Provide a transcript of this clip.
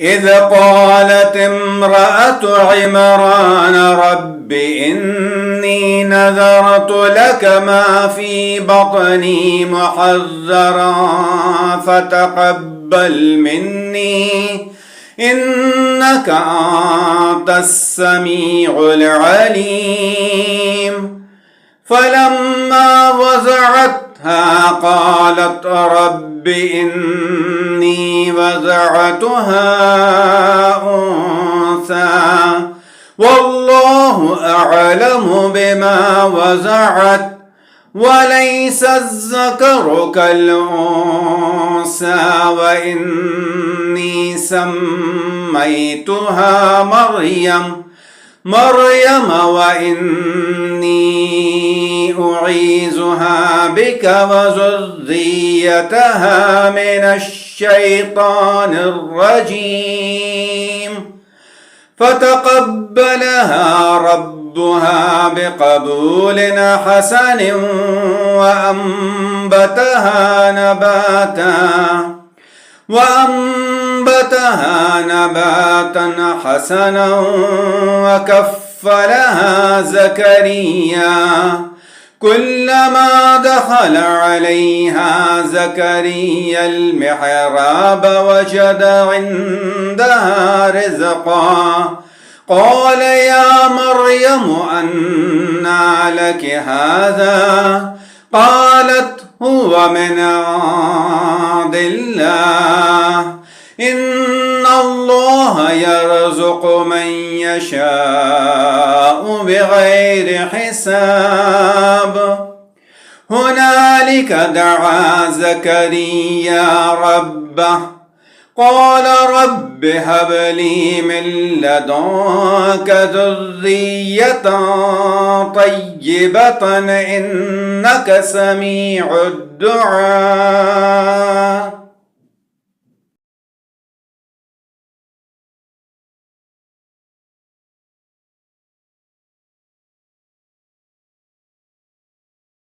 إذ قالت امرأة عمران رب إني نذرت لك ما في بطني محذرا فتقبل مني إنك أنت السميع العليم. فلما وضعتها قالت رب إني وضعتها أنثى والله أعلم بما وضعت وليس الذكر كالأنثى وإني سميتها مريم وإني أعيذها بك وذريتها من الشيطان الرجيم. فتقبلها ربها بقبول حسن وأنبتها نباتا حسنا وكفلها زكريا. كلما دخل عليها زكريا المحراب وجد عندها رزقا قال يا مريم أنى لك هذا؟ قالت هو من عند الله إن الله يرزق من يشاء بغير حساب. هنالك دعا زكريا ربه قال رب هب لي من لدنك ذرية طيبة إنك سميع الدعاء.